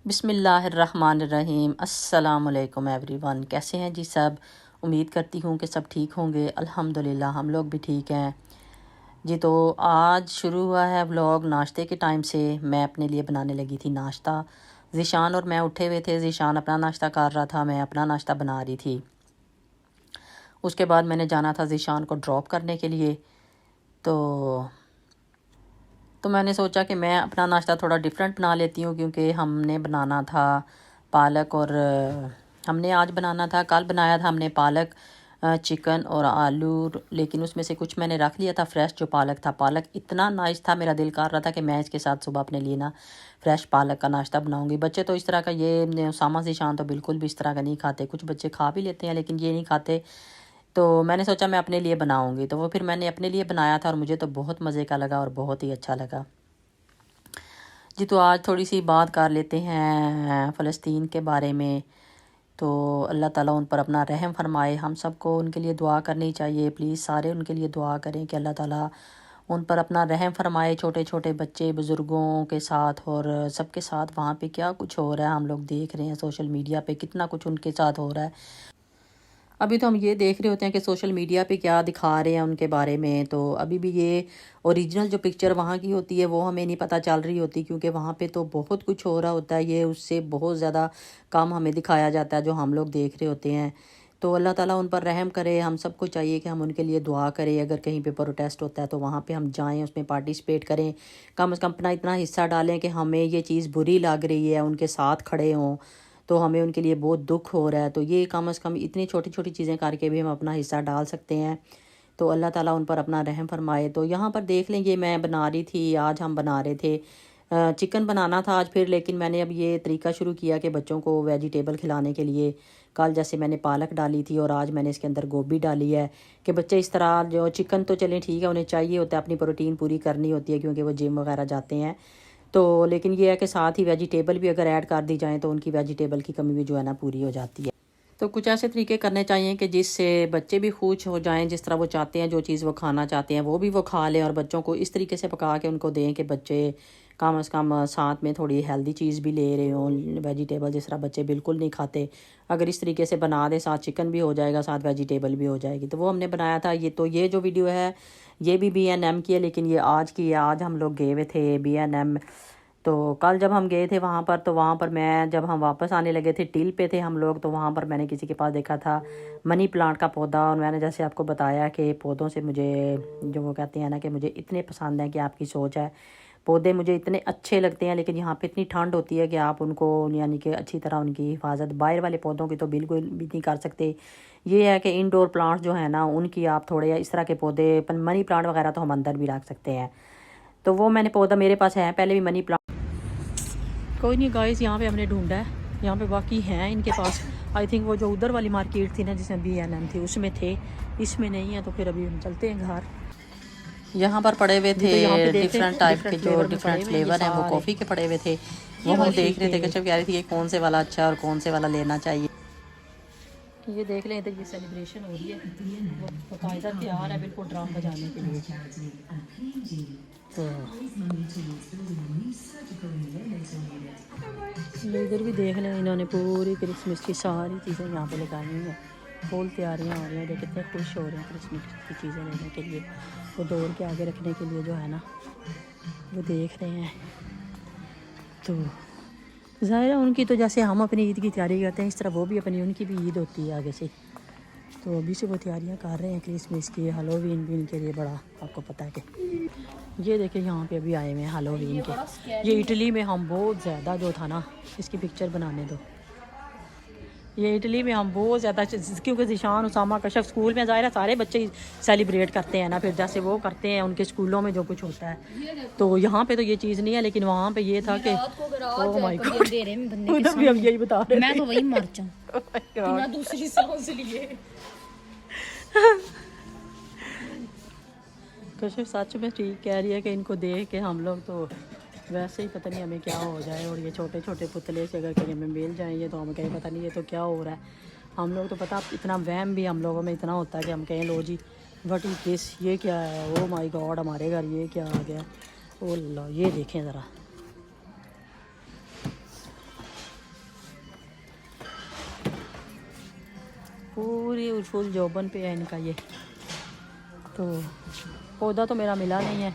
बिस्मिल्लाहिर्रहमानिर्रहीम। अस्सलामुअलैकुम एवरीवन। कैसे हैं जी सब? उम्मीद करती हूँ कि सब ठीक होंगे। अल्हम्दुलिल्लाह हम लोग भी ठीक हैं जी। तो आज शुरू हुआ है व्लॉग नाश्ते के टाइम से। मैं अपने लिए बनाने लगी थी नाश्ता। ज़ीशान और मैं उठे हुए थे। ज़ीशान अपना नाश्ता कर रहा था, मैं अपना नाश्ता बना रही थी। उसके बाद मैंने जाना था ज़ीशान को ड्रॉप करने के लिए। तो मैंने सोचा कि मैं अपना नाश्ता थोड़ा डिफरेंट बना लेती हूँ, क्योंकि हमने बनाना था पालक और हमने आज बनाना था, कल बनाया था हमने पालक चिकन और आलू, लेकिन उसमें से कुछ मैंने रख लिया था फ्रेश। जो पालक था, पालक इतना नाइस था, मेरा दिल कर रहा था कि मैं इसके साथ सुबह अपने लिए ना फ्रेश पालक का नाश्ता बनाऊंगी। बच्चे तो इस तरह का, ये उसामा ज़ीशान तो बिल्कुल भी इस तरह का नहीं खाते। कुछ बच्चे खा भी लेते हैं लेकिन ये नहीं खाते। तो मैंने सोचा मैं अपने लिए बनाऊंगी, तो वो फिर मैंने अपने लिए बनाया था और मुझे तो बहुत मज़े का लगा और बहुत ही अच्छा लगा जी। तो आज थोड़ी सी बात कर लेते हैं फ़लस्तीन के बारे में। तो अल्लाह ताला उन पर अपना रहम फरमाए। हम सबको उनके लिए दुआ करनी चाहिए। प्लीज़ सारे उनके लिए दुआ करें कि अल्लाह ताला उन पर अपना रहम फरमाए। छोटे छोटे बच्चे बुज़ुर्गों के साथ और सबके साथ वहाँ पे क्या कुछ हो रहा है हम लोग देख रहे हैं। सोशल मीडिया पे कितना कुछ उनके साथ हो रहा है। अभी तो हम ये देख रहे होते हैं कि सोशल मीडिया पे क्या दिखा रहे हैं उनके बारे में। तो अभी भी ये ओरिजिनल जो पिक्चर वहाँ की होती है वो हमें नहीं पता चल रही होती, क्योंकि वहाँ पे तो बहुत कुछ हो रहा होता है। ये उससे बहुत ज़्यादा कम हमें दिखाया जाता है जो हम लोग देख रहे होते हैं। तो अल्लाह ताला उन पर रहम करे। हम सबको चाहिए कि हम उनके लिए दुआ करें। अगर कहीं पे प्रोटेस्ट होता है तो वहाँ पे हम जाएं, उसमें पार्टिसिपेट करें। कम से कम अपना इतना हिस्सा डालें कि हमें ये चीज़ बुरी लग रही है, उनके साथ खड़े हों, तो हमें उनके लिए बहुत दुख हो रहा है। तो ये कम से कम इतनी छोटी छोटी चीज़ें करके भी हम अपना हिस्सा डाल सकते हैं। तो अल्लाह ताला उन पर अपना रहम फरमाए। तो यहाँ पर देख लें, ये मैं बना रही थी, आज हम बना रहे थे चिकन बनाना था आज फिर, लेकिन मैंने अब ये तरीका शुरू किया कि बच्चों को वेजिटेबल खिलाने के लिए। कल जैसे मैंने पालक डाली थी और आज मैंने इसके अंदर गोभी डाली है कि बच्चे इस तरह, जो चिकन तो चलें ठीक है, उन्हें चाहिए होता है, अपनी प्रोटीन पूरी करनी होती है क्योंकि वो जिम वगैरह जाते हैं। तो लेकिन ये है कि साथ ही वेजिटेबल भी अगर ऐड कर दी जाए तो उनकी वेजिटेबल की कमी भी जो है ना पूरी हो जाती है। तो कुछ ऐसे तरीके करने चाहिए कि जिससे बच्चे भी खुश हो जाएं, जिस तरह वो चाहते हैं, जो चीज़ वो खाना चाहते हैं वो भी वो खा लें। और बच्चों को इस तरीके से पका के उनको दें कि बच्चे कम से कम साथ में थोड़ी हेल्दी चीज़ भी ले रहे हों, वेजिटेबल जिस तरह बच्चे बिल्कुल नहीं खाते। अगर इस तरीके से बना दें, साथ चिकन भी हो जाएगा, साथ वेजिटेबल भी हो जाएगी। तो वो हमने बनाया था। ये जो वीडियो है ये भी B&M की है, लेकिन ये आज की है। आज हम लोग गए हुए थे B&M। तो कल जब हम गए थे वहाँ पर, तो वहाँ पर मैं, जब हम वापस आने लगे थे, टील पे थे हम लोग, तो वहाँ पर मैंने किसी के पास देखा था मनी प्लांट का पौधा। और मैंने जैसे आपको बताया कि पौधों से मुझे, जो वो कहते हैं ना, कि मुझे इतने पसंद है कि आपकी सोच है। पौधे मुझे इतने अच्छे लगते हैं, लेकिन यहाँ पे इतनी ठंड होती है कि आप उनको, यानी कि अच्छी तरह उनकी हिफाजत, बाहर वाले पौधों की तो बिल्कुल भी नहीं कर सकते। ये है कि इंडोर प्लांट्स जो है ना, उनकी आप थोड़े, या इस तरह के पौधे, मनी प्लांट वगैरह तो हम अंदर भी रख सकते हैं। तो वो मैंने पौधा, मेरे पास है पहले भी मनी प्लांट। कोई नहीं गाइस, यहाँ पे हमने ढूंढा है, यहाँ पे बाकी हैं इनके पास। आई थिंक वो जो उधर वाली मार्केट थी ना जिसमें B&M थी, उसमें थे, इसमें नहीं है। तो फिर अभी हम चलते हैं घर। यहाँ पर पड़े हुए थे तो डिफरेंट टाइप के, जो डिफरेंट फ्लेवर हैं वो कॉफ़ी के पड़े हुए थे। वो हम देख रहे थे कि कह रही थी कि कौन से वाला अच्छा और कौन से वाला लेना चाहिए। ये देख लें, इधर ये सेलिब्रेशन हो रही है, वो बाकायदा तैयार है बिल्कुल ड्राम बजाने के लिए। तो इधर भी देख लें, इन्होंने पूरी क्रिसमस की सारी चीज़ें यहाँ पे लगाई हुई हैं। फुल तैयारियाँ हो रही हैं। कितने खुश हो रहे हैं क्रिसमस की चीज़ें लेने के लिए। वो डोर के आगे रखने के लिए जो है ना, वो देख रहे हैं। तो ज़ाहिर है उनकी, तो जैसे हम अपनी ईद की तैयारी करते हैं, इस तरह वो भी अपनी, उनकी भी ईद होती है आगे से। तो अभी से वो तैयारियां कर रहे हैं क्रिसमस की, हेलोवीन भी इनके लिए बड़ा, आपको पता है कि ये देखिए यहाँ पे अभी आए हुए हैं हेलोवीन के। ये इटली में हम बहुत ज़्यादा, जो था ना, इसकी पिक्चर बनाने दो। ये इटली में हम बहुत ज़्यादा, क्योंकि ज़ीशान, उसामा, कशफ स्कूल में, ज़ाहिर है सारे बच्चे सेलिब्रेट करते हैं ना, फिर जैसे वो करते हैं उनके स्कूलों में जो कुछ होता है। तो यहाँ पे तो ये चीज़ नहीं है, लेकिन वहाँ पे ये था कि ओह माय गॉड, उधर भी हम यही बता रहे हैं। मैं तो वही मर जाऊँ दूसरी सांस लिए। कशिफ सच में ठीक कह रही है कि इनको देख के हम लोग तो वैसे ही पता नहीं हमें क्या हो जाए। और ये छोटे छोटे पुतले से अगर कहीं हमें मिल जाएंगे तो हमें कहीं पता नहीं ये तो क्या हो रहा है। हम लोग तो पता, इतना वहम भी हम लोगों में इतना होता है कि हम कहें लो जी व्हाट इज दिस, ये क्या है, ओ माय गॉड हमारे घर ये क्या आ गया। ओ ला, ये देखें ज़रा, पूरी फुल जोबन पे है इनका ये। तो पौधा तो मेरा मिला नहीं है,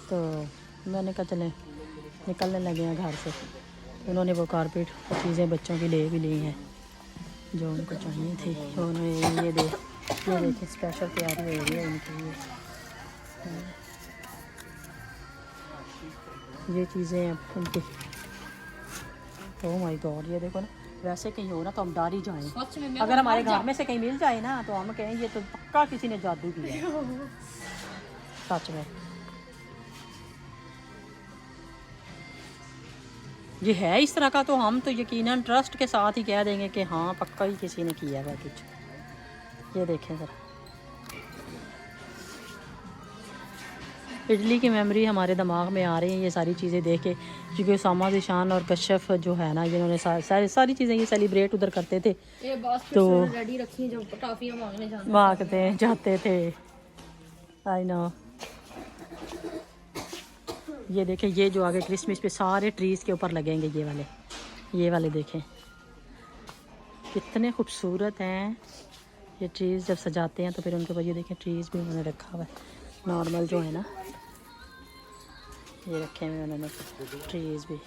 तो मैंने कहा चलें निकलने लगे हैं घर से। तो उन्होंने वो कारपेट और चीज़ें बच्चों की ले भी ली हैं जो उनको चाहिए थी। तो उन्होंने ये देखिए स्पेशल तैयारी हो रही है इनकी। ये चीज़ें हैं उनकी। तो माय गॉड, ये देखो ना, वैसे कहीं हो ना तो हम डर ही जाएं। अगर हमारे घर में से कहीं मिल जाए ना तो हम कहें ये तो पक्का किसी ने जादू किया है। सच में ये है इस तरह का, तो हम तो यकीनन ट्रस्ट के साथ ही कह देंगे कि हाँ पक्का ही किसी ने किया है कुछ। ये देखें ज़रा, इडली की मेमोरी हमारे दिमाग में आ रही है ये सारी चीज़ें देख के, क्योंकि उसामा ज़ीशान और कश्यफ जो है ना, जिन्होंने सारी चीज़ें ये सेलिब्रेट उधर करते थे। तो रेडी रखी जो टॉफियां मांगने जाते थे। I know. ये देखें, ये जो आगे क्रिसमस पे सारे ट्रीज़ के ऊपर लगेंगे ये वाले देखें कितने खूबसूरत हैं ये ट्रीज़। जब सजाते हैं तो फिर उनके ऊपर ये देखें ट्रीज़ भी उन्होंने रखा हुआ है नॉर्मल जो है ना, ये रखे हुए उन्होंने ट्रीज़ भी।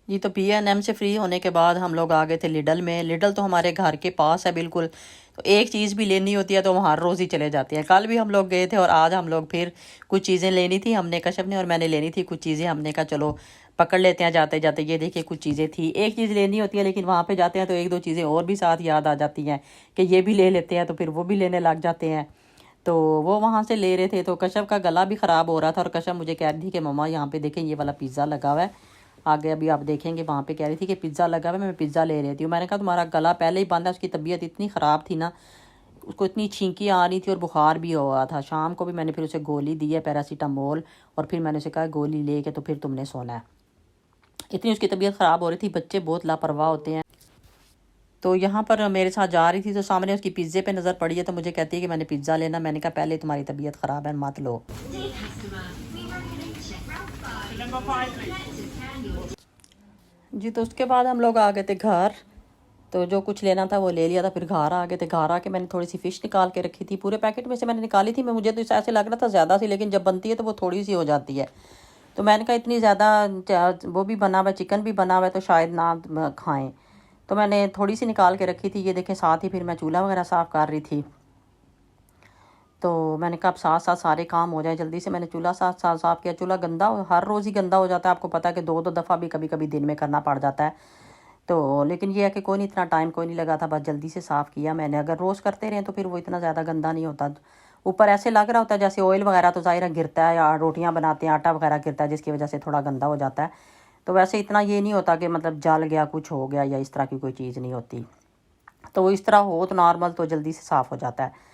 जी तो P&M से फ्री होने के बाद हम लोग आ गए थे लिडल में। लिडल तो हमारे घर के पास है बिल्कुल, तो एक चीज़ भी लेनी होती है तो हम हर रोज़ ही चले जाते हैं। कल भी हम लोग गए थे और आज हम लोग फिर कुछ चीज़ें लेनी थी, हमने कश्यप ने और मैंने लेनी थी कुछ चीज़ें। हमने कहा चलो पकड़ लेते हैं जाते जाते। ये देखिए कुछ चीज़ें थी, एक चीज़ लेनी होती है लेकिन वहाँ पर जाते हैं तो एक दो चीज़ें और भी साथ याद आ जाती हैं कि ये भी ले लेते हैं, तो फिर वो भी लेने लग जाते हैं। तो वो वहाँ से ले रहे थे, तो कश्यप का गला भी ख़राब हो रहा था और कश्यप मुझे कह रही थी कि मम्मा यहाँ पे देखें ये वाला पिज़्ज़ा लगा हुआ है आगे, अभी आप देखेंगे वहाँ पे कह रही थी कि पिज़्ज़ा लगा हुआ है, मैं पिज़्ज़ा ले रही थी। मैंने कहा तुम्हारा गला पहले ही बंद है। उसकी तबीयत इतनी ख़राब थी ना, उसको इतनी छींकी आ रही थी और बुखार भी हो रहा था। शाम को भी मैंने फिर उसे गोली दी है पैरासीटामोल, और फिर मैंने उसे कहा गोली ले के तो फिर तुमने सोना है। इतनी उसकी तबीयत ख़राब हो रही थी। बच्चे बहुत लापरवाह होते हैं। तो यहाँ पर मेरे साथ जा रही थी तो सामने उसकी पिज़्ज़े पे नज़र पड़ी है, तो मुझे कहती है कि मैंने पिज़्ज़ा लेना। मैंने कहा पहले तुम्हारी तबीयत ख़राब है मत लो। जी तो उसके बाद हम लोग आ गए थे घर, तो जो कुछ लेना था वो ले लिया था। फिर घर आ गए थे। घर आके मैंने थोड़ी सी फ़िश निकाल के रखी थी, पूरे पैकेट में से मैंने निकाली थी। मुझे तो ऐसे लग रहा था ज़्यादा सी, लेकिन जब बनती है तो वो थोड़ी सी हो जाती है। तो मैंने कहा इतनी ज़्यादा वो भी बना हुआ है, चिकन भी बना हुआ है, तो शायद ना खाएँ। तो मैंने थोड़ी सी निकाल के रखी थी। ये देखें, साथ ही फिर मैं चूल्हा वगैरह साफ़ कर रही थी। तो मैंने कहा अब साथ साथ सारे काम हो जाए जल्दी से। मैंने चूल्हा साफ़ किया। चूल्हा गंदा हर रोज़ ही गंदा हो जाता है, आपको पता है कि दो दफ़ा भी कभी कभी दिन में करना पड़ जाता है। तो लेकिन ये है कि कोई नहीं, इतना टाइम कोई नहीं लगा था, बस जल्दी से साफ़ किया मैंने। अगर रोज़ करते रहें तो फिर वो इतना ज़्यादा गंदा नहीं होता। ऊपर ऐसे लग रहा होता है जैसे ऑयल वगैरह तो ज़ाहिर गिरता है, या रोटियाँ बनाते हैं आटा वगैरह गिरता है जिसकी वजह से थोड़ा गंदा हो जाता है। तो वैसे इतना ये नहीं होता कि मतलब जल गया कुछ हो गया या इस तरह की कोई चीज़ नहीं होती। तो वो इस तरह हो तो नॉर्मल तो जल्दी से साफ़ हो जाता है।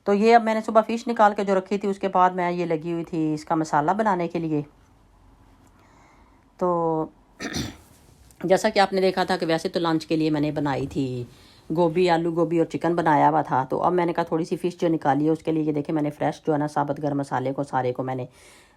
तो ये अब मैंने सुबह फ़िश निकाल के जो रखी थी, उसके बाद मैं ये लगी हुई थी इसका मसाला बनाने के लिए। तो जैसा कि आपने देखा था कि वैसे तो लंच के लिए मैंने बनाई थी गोभी, आलू गोभी और चिकन बनाया हुआ था। तो अब मैंने कहा थोड़ी सी फ़िश जो निकाली है उसके लिए ये देखें मैंने फ्रेश जो है ना साबुत गर्म मसाले को सारे को मैंने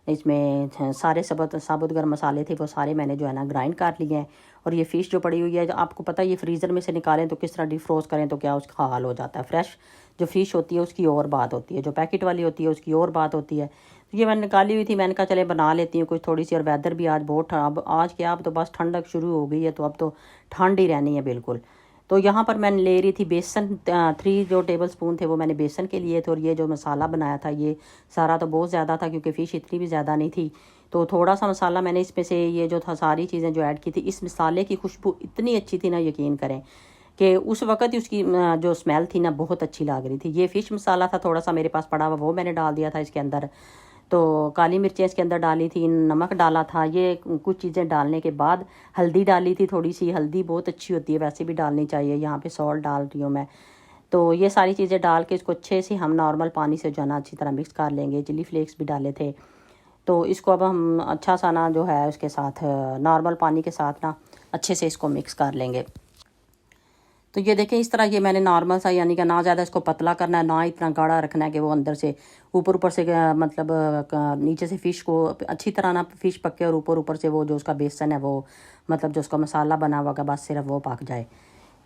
इसमें सारे साबुत गर्म मसाले थे वो सारे मैंने जो है ना ग्राइंड कर लिए हैं। और ये फ़िश जो पड़ी हुई है, आपको पता है ये फ्रीज़र में से निकालें तो किस तरह डिफ्रोज करें तो क्या उसका हाल हो जाता है। फ्रेश जो फ़िश होती है उसकी और बात होती है, जो पैकेट वाली होती है उसकी और बात होती है। तो ये मैंने निकाली हुई थी, मैंने कहा चले बना लेती हूँ कुछ थोड़ी सी। और वेदर भी आज बहुत अब आज क्या, अब तो बस ठंडक शुरू हो गई है, तो अब तो ठंड ही रहनी है बिल्कुल। तो यहाँ पर मैंने ले रही थी बेसन, 3 जो टेबल स्पून थे वो मैंने बेसन के लिए थे। और ये जो मसाला बनाया था ये सारा तो बहुत ज़्यादा था क्योंकि फ़िश इतनी भी ज़्यादा नहीं थी, तो थोड़ा सा मसाला मैंने इसमें से ये जो था सारी चीज़ें जो ऐड की थी। इस मसाले की खुशबू इतनी अच्छी थी ना, यकीन करें कि उस वक्त ही उसकी जो स्मेल थी ना बहुत अच्छी लग रही थी। ये फ़िश मसाला था थोड़ा सा मेरे पास पड़ा हुआ, वो मैंने डाल दिया था इसके अंदर। तो काली मिर्चें इसके अंदर डाली थी, नमक डाला था। ये कुछ चीज़ें डालने के बाद हल्दी डाली थी थोड़ी सी। हल्दी बहुत अच्छी होती है, वैसे भी डालनी चाहिए। यहाँ पे सॉल्ट डाल रही हूँ मैं। तो ये सारी चीज़ें डाल के इसको अच्छे से हम नॉर्मल पानी से जो है ना अच्छी तरह मिक्स कर लेंगे। चिली फ्लेक्स भी डाले थे। तो इसको अब हम अच्छा सा ना जो है उसके साथ नॉर्मल पानी के साथ ना अच्छे से इसको मिक्स कर लेंगे। तो ये देखें इस तरह ये मैंने नॉर्मल सा, यानी कि ना ज़्यादा इसको पतला करना है, ना इतना गाढ़ा रखना है कि वो अंदर से ऊपर से मतलब नीचे से फ़िश को अच्छी तरह ना फ़िश पके और ऊपर से वो जो उसका बेसन है वो मतलब जो उसका मसाला बना हुआ का बस सिर्फ वो पक जाए।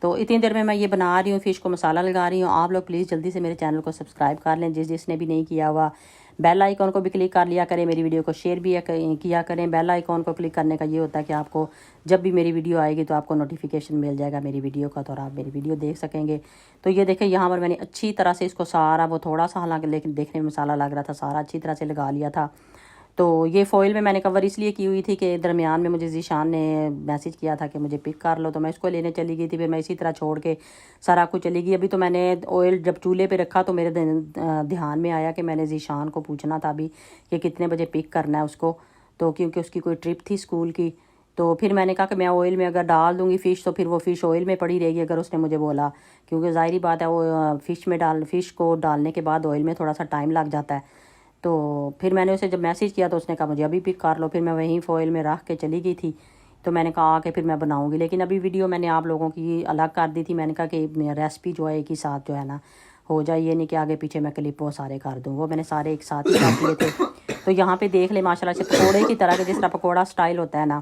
तो इतनी देर में मैं ये बना रही हूँ, फ़िश को मसाला लगा रही हूँ। आप लोग प्लीज़ जल्दी से मेरे चैनल को सब्सक्राइब कर लें, जिसने भी नहीं किया हुआ। बेल आइकॉन को भी क्लिक कर लिया करें, मेरी वीडियो को शेयर भी किया करें। बेल आइकॉन को क्लिक करने का ये होता है कि आपको जब भी मेरी वीडियो आएगी तो आपको नोटिफिकेशन मिल जाएगा मेरी वीडियो का, तो आप मेरी वीडियो देख सकेंगे। तो ये देखें यहाँ पर मैंने अच्छी तरह से इसको सारा, वो थोड़ा सा हालांकि लेकिन देखने में मसाला लग रहा था, सारा अच्छी तरह से लगा लिया था। तो ये फ़ॉइल में मैंने कवर इसलिए की हुई थी कि दरमियान में मुझे जीशान ने मैसेज किया था कि मुझे पिक कर लो, तो मैं इसको लेने चली गई थी। फिर मैं इसी तरह छोड़ के सारा कुछ चली गई। अभी तो मैंने ऑयल जब चूल्हे पे रखा तो मेरे ध्यान में आया कि मैंने जीशान को पूछना था अभी कि कितने बजे पिक करना है उसको, तो क्योंकि उसकी कोई ट्रिप थी स्कूल की। तो फिर मैंने कहा कि मैं ऑयल में अगर डाल दूँगी फ़िश तो फिर वो फ़िश ऑयल में पड़ी रहेगी, अगर उसने मुझे बोला, क्योंकि ज़ाहिरी बात है वो फ़िश को डालने के बाद ऑयल में थोड़ा सा टाइम लग जाता है। तो फिर मैंने उसे जब मैसेज किया तो उसने कहा मुझे अभी पिक कर लो। फिर मैं वहीं फ़ॉइल में रख के चली गई थी। तो मैंने कहा कि फिर मैं बनाऊंगी, लेकिन अभी वीडियो मैंने आप लोगों की अलग कर दी थी। मैंने कहा कि रेसिपी जो है एक ही साथ जो है ना हो जाए, ये नहीं कि आगे पीछे मैं क्लिप वो सारे कर दूँ, वो मैंने सारे एक साथ ही कर दिए थे। तो यहाँ पे देख ले माशाल्लाह से पकौड़े की तरह के, जिस तरह पकौड़ा स्टाइल होता है ना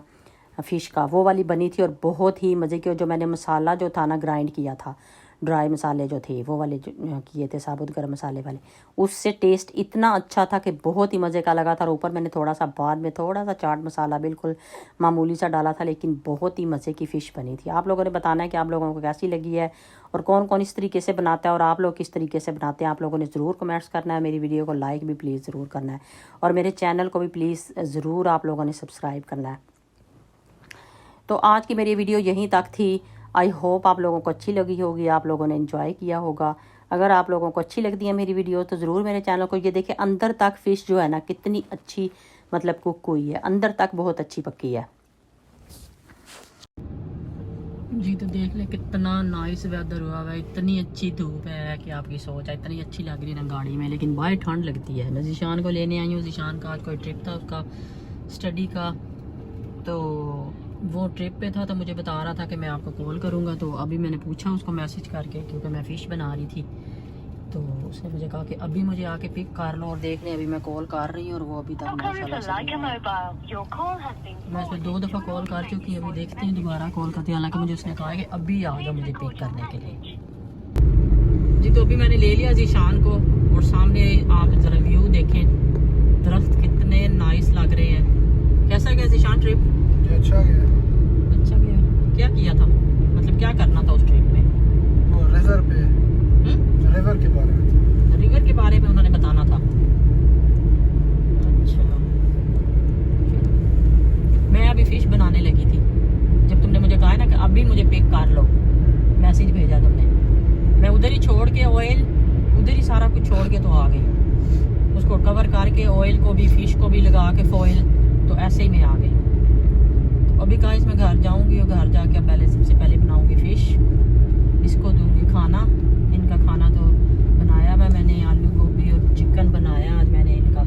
फ़िश का, वो वाली बनी थी और बहुत ही मज़े की। और जो मैंने मसाला जो था ना ग्राइंड किया था, ड्राई मसाले जो थे वो वाले जो किए थे साबुत गरम मसाले वाले, उससे टेस्ट इतना अच्छा था कि बहुत ही मज़े का लगा था। और ऊपर मैंने थोड़ा सा बाद में थोड़ा सा चाट मसाला बिल्कुल मामूली सा डाला था, लेकिन बहुत ही मज़े की फ़िश बनी थी। आप लोगों ने बताना है कि आप लोगों को कैसी लगी है और कौन कौन इस तरीके से बनाता है और आप लोग किस तरीके से बनाते हैं। आप लोगों ने ज़रूर कमेंट्स करना है, मेरी वीडियो को लाइक भी प्लीज़ ज़रूर करना है और मेरे चैनल को भी प्लीज़ ज़रूर आप लोगों ने सब्सक्राइब करना है। तो आज की मेरी वीडियो यहीं तक थी। आई होप आप लोगों को अच्छी लगी होगी, आप लोगों ने एंजॉय किया होगा। अगर आप लोगों को अच्छी लगती है मेरी वीडियो तो ज़रूर मेरे चैनल को, ये देखें अंदर तक फ़िश जो है ना कितनी अच्छी मतलब कुक हुई है, अंदर तक बहुत अच्छी पकी है जी। तो देख ले कितना नाइस वेदर हुआ है, इतनी अच्छी धूप है कि आपकी सोच है, इतनी अच्छी लग रही है ना गाड़ी में, लेकिन बाहर ठंड लगती है। मैं जीशान को लेने आई हूँ, जीशान का आज कोई ट्रिप था उसका स्टडी का, तो वो ट्रिप पे था। तो मुझे बता रहा था कि मैं आपको कॉल करूँगा, तो अभी मैंने पूछा उसको मैसेज करके, क्योंकि मैं फ़िश बना रही थी। तो उसने मुझे कहा कि अभी मुझे आके पिक कर लो। और देख लें अभी मैं कॉल कर रही हूँ और वो अभी तक माशाल्लाह से मैं उसमें 2 दफ़ा कॉल कर चुकी हूँ। अभी देखते हैं दोबारा कॉल करते हैं, हालांकि मुझे उसने कहा कि अभी आ जाओ मुझे पिक करने के लिए जी। तो अभी मैंने ले लिया जीशान को और सामने आप ज़रा व्यू देखें, दरख्त कितने नाइस लग रहे हैं। कैसा गया जीशान ट्रिप? अच्छा गया। अच्छा गया। क्या किया था, मतलब क्या करना था उस ट्रिप में? वो रिवर पे, रिवर के बारे में, रिवर के बारे में उन्होंने बताना था। अच्छा, मैं अभी फ़िश बनाने लगी थी जब तुमने मुझे कहा ना कि अभी मुझे पिक कर लो, मैसेज भेजा तुमने। मैं उधर ही छोड़ के ऑयल, उधर ही सारा कुछ छोड़ के तो आ गई, उसको कवर करके ऑयल को भी फ़िश को भी लगा के फॉइल, तो ऐसे ही मैं आ गई। अभी गाइस मैं घर जाऊंगी और घर जाके पहले सबसे पहले बनाऊंगी फ़िश, इसको दूंगी खाना। इनका खाना तो बनाया हुआ मैंने, आलू गोभी और चिकन बनाया आज मैंने इनका।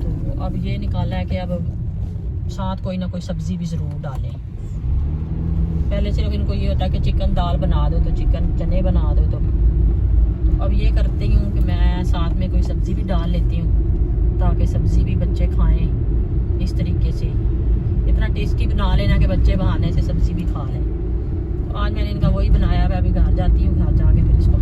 तो अब ये निकाला है कि अब साथ कोई ना कोई सब्ज़ी भी ज़रूर डालें। पहले सिर्फ इनको ये होता है कि चिकन दाल बना दो, तो चिकन चने बना दो। तो अब ये करती हूँ कि मैं साथ में कोई सब्ज़ी भी डाल लेती हूँ, ताकि सब्ज़ी भी बच्चे खाएँ इस तरीके से। इतना टेस्टी बना लेना कि बच्चे बहाने से सब्ज़ी भी खा लें। तो आज मैंने इनका वही बनाया है। अभी घर जाती हूँ, घर जाके फिर इसको